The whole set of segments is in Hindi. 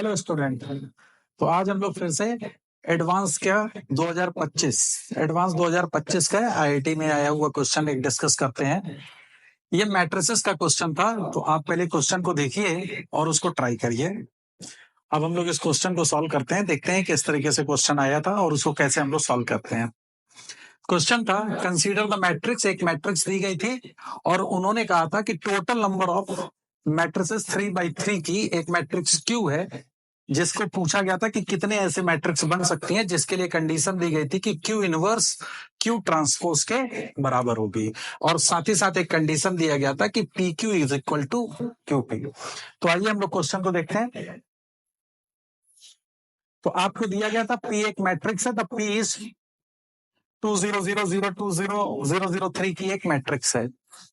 Hello student. तो आज हम लोग फिर से एडवांस 2025 का आईआईटी में आया हुआ क्वेश्चन एक डिस्कस करते हैं। ये मैट्रिसेस का क्वेश्चन था, तो आप पहले क्वेश्चन को देखिए और उसको ट्राई करिए। अब हम लोग इस क्वेश्चन को सॉल्व करते हैं, देखते हैं किस तरीके से क्वेश्चन आया था और उसको कैसे हम लोग सॉल्व करते हैं। क्वेश्चन था कंसीडर द मैट्रिक्स। एक मैट्रिक्स दी गई थी और उन्होंने कहा था कि टोटल नंबर ऑफ मैट्रिसेस 3/3 की एक मैट्रिक्स क्यू है, जिसको पूछा गया था कि कितने ऐसे मैट्रिक्स बन सकती हैं जिसके लिए कंडीशन दी गई थी कि क्यू इनवर्स क्यू ट्रांसपोज के बराबर होगी, और साथ ही साथ एक कंडीशन दिया गया था कि P Q is equal to Q P. तो आइए हम लोग क्वेश्चन को देखते हैं। तो आपको दिया गया था पी एक मैट्रिक्स है, द पी इज 200020003 की एक मैट्रिक्स है।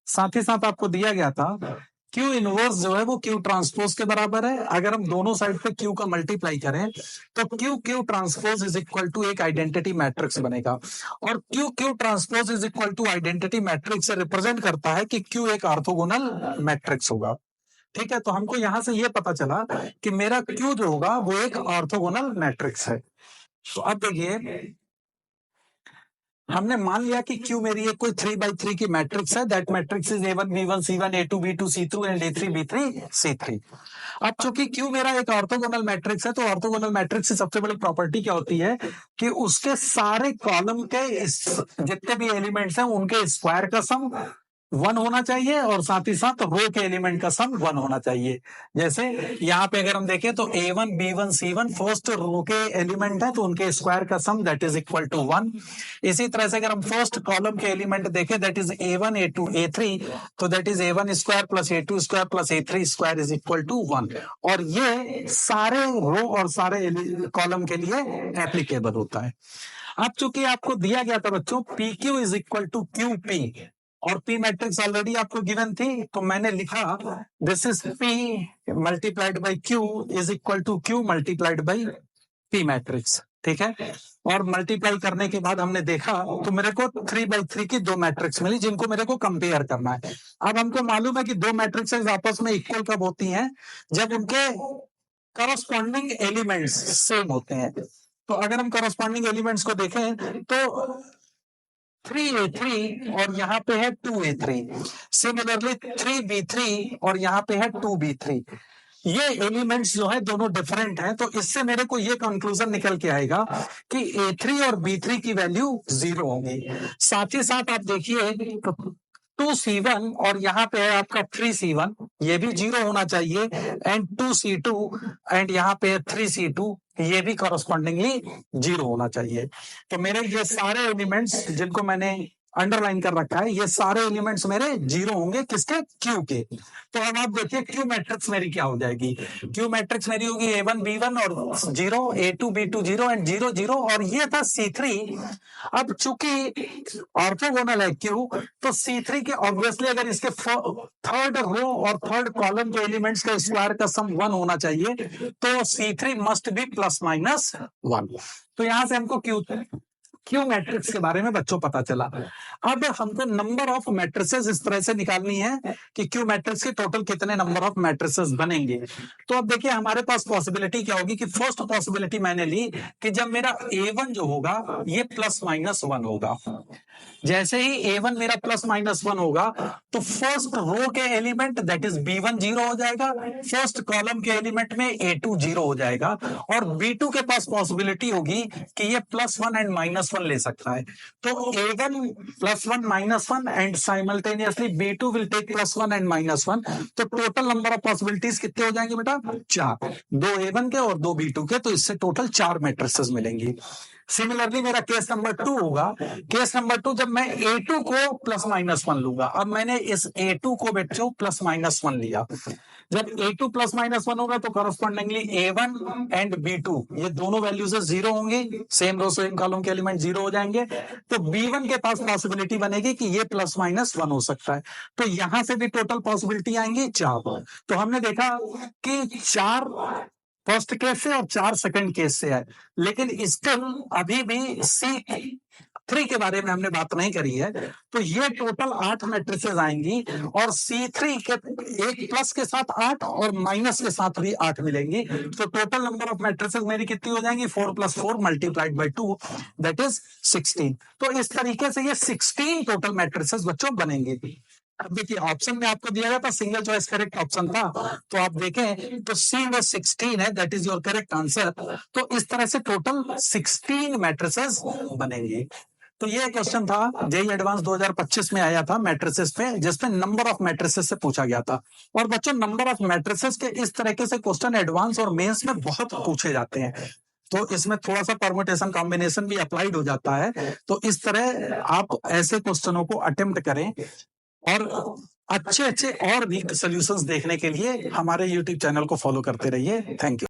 साथ ही साथ आपको दिया गया था क्यू इनवर्स जो है वो क्यू ट्रांसपोज के बराबर है। अगर हम दोनों साइड पे क्यू का मल्टीप्लाई करें तो Q Q transpose is equal to एक आइडेंटिटी मैट्रिक्स बनेगा, और Q Q transpose is equal to identity matrix से रिप्रेजेंट करता है कि क्यू एक ऑर्थोगोनल मैट्रिक्स होगा। ठीक है, तो हमको यहां से ये पता चला कि मेरा क्यू जो होगा वो एक ऑर्थोगोनल मैट्रिक्स है। तो अब देखिए, हमने मान लिया कि Q मेरी एक कोई 3/3 की मैट्रिक्स है। That matrix is A1 B1 C1 A2 B2 C2 and A3 B3 C3। अब चूंकि Q मेरा एक ऑर्थोगोनल मैट्रिक्स है, तो ऑर्थोगोनल मैट्रिक्स की सबसे बड़ी प्रॉपर्टी क्या होती है कि उसके सारे कॉलम के जितने भी एलिमेंट्स हैं उनके स्क्वायर का सम 1 होना चाहिए, और साथ ही साथ रो के एलिमेंट का सम 1 होना चाहिए। जैसे यहाँ पे अगर हम देखें तो A1 B1 C1 first row के एलिमेंट है, तो उनके स्क्वायर का sum that is equal to 1। इसी तरह से अगर हम फर्स्ट कॉलम के एलिमेंट देखें that is A1 A2 A3, तो that is A1 square plus A2 square plus A3 square is equal to 1। और ये सारे रो और सारे कॉलम के लिए एप्लीकेबल होता है। अब चूंकि आपको दिया गया था बच्चों P Q is equal to Q P, और पी मैट्रिक्स ऑलरेडी आपको गिवन थी, तो मैंने लिखा this is P multiplied by Q is equal to Q multiplied by P matrix. ठीक है, और मल्टीप्लाई करने के बाद हमने देखा तो मेरे को 3/3 की दो मैट्रिक्स मिली जिनको मेरे को कंपेयर करना है। अब हमको मालूम है कि दो मैट्रिक्सेस आपस में इक्वल कब होती हैं, जब उनके करस्पॉन्डिंग एलिमेंट्स सेम होते हैं। तो अगर हम करस्पॉन्डिंग एलिमेंट्स को देखें तो 3A3 और यहाँ पे है 2A3, सिमिलरली 3B3 और यहाँ पे है 2B3। ये एलिमेंट्स जो है दोनों डिफरेंट हैं, तो इससे मेरे को ये कंक्लूजन निकल के आएगा कि A3 और B3 की वैल्यू 0 होंगी। साथ ही साथ आप देखिए 2C1 और यहाँ पे है आपका 3C1, ये भी 0 होना चाहिए, एंड 2C2 एंड यहाँ पे है 3C2, ये भी करस्पॉन्डिंगली 0 होना चाहिए। तो मेरे ये सारे एलिमेंट्स जिनको मैंने अंडरलाइन कर रखा है, ये सारे एलिमेंट्स मेरे 0 होंगे, किसके? क्यू के। तो अब आप देखिए क्यू मैट्रिक्स मेरी क्या हो जाएगी। क्यू मैट्रिक्स मेरी होगी A1 B1 और 0, A2 B2 0 एंड 0 0, और ये था C3। अब चूंकि ऑर्थोगोनल है क्यू, तो C3 के ऑब्वियसली अगर इसके थर्ड रो और थर्ड कॉलम के एलिमेंट्स का स्क्वायर का सम 1 होना चाहिए, तो C3 must be plus minus 1। तो यहां से हमको क्यू मैट्रिक्स के बारे में बच्चों पता चला। अब हमको नंबर ऑफ मैट्रिसेस इस तरह से निकालनी है कि क्यू मैट्रिक्स के टोटल कितने नंबर ऑफ मैट्रिसेस बनेंगे। तो अब देखिए हमारे पास पॉसिबिलिटी क्या होगी कि फर्स्ट पॉसिबिलिटी मैंने ली कि जब मेरा A1 जो होगा ये प्लस माइनस 1 होगा। जैसे ही A1 मेरा प्लस माइनस 1 होगा तो फर्स्ट रो के एलिमेंट दैट इज B1 0 हो जाएगा, फर्स्ट कॉलम के एलिमेंट में A2 0 हो जाएगा, और B2 के पास पॉसिबिलिटी होगी कि ये +1 एंड -1 ले सकता है। तो A1 +1 -1 and simultaneously B2 will take +1 and -1। तो टोटल नंबर ऑफ पॉसिबिलिटीज कितने हो जाएंगे बेटा? 4, 2 A1 के और 2 B2 के, तो इससे टोटल 4 मैट्रिसेस मिलेंगी। सिमिलरली मेरा केस नंबर 2 होगा। केस नंबर 2 जब मैं A2 को +-1 लूंगा। अब मैंने इस A2 को बच्चों +-1 लिया। जब A2 +-1 होगा तो करस्पॉन्डिंगली A1 एंड B2 ये दोनों वैल्यूज 0 होंगे, सेम रो सेम कॉलम के एलिमेंट 0 हो जाएंगे। तो B1 के पास पॉसिबिलिटी बनेगी कि ये +-1 हो सकता है। तो यहां से भी टोटल पॉसिबिलिटी आएंगी 4। तो हमने देखा कि 4 फर्स्ट केस से और 4 सेकंड केस से है, लेकिन स्टिल अभी भी सी C3 के बारे में हमने बात नहीं करी है। तो ये टोटल 8 मैट्रिसेस आएंगी और C3 के एक प्लस के साथ 8 और माइनस के साथ भी 8 मिलेंगी। तो टोटल नंबर ऑफ मैट्रिसेस मेरी कितनी हो जाएंगी? 4 + 4 मल्टीप्लाइड बाई 2 दैट इज 16। तो इस तरीके से ये 16 टोटल मैट्रिसेस बच्चों बनेंगे। अब देखिए ऑप्शन में आपको दिया गया था सिंगल चॉइस करेक्ट ऑप्शन था, तो आप देखें तो C में 16 है, that is your correct answer. तो इस तरह से टोटल 16 मैट्रिसेस बनेंगे। तो ये क्वेश्चन था जेईई एडवांस 2025 में आया था मैट्रिसेस पे, जिसमें नंबर ऑफ मैट्रिसेस से पूछा गया था। और बच्चों नंबर ऑफ मैट्रिसेस के इस तरीके से क्वेश्चन एडवांस और मेंस में बहुत पूछे जाते हैं। तो इसमें थोड़ा सा परम्यूटेशन कॉम्बिनेशन भी अप्लाइड हो जाता है। तो इस तरह आप ऐसे क्वेश्चनों को अटेम्प्ट करें और अच्छे और भी सॉल्यूशंस देखने के लिए हमारे YouTube चैनल को फॉलो करते रहिए। Thank you.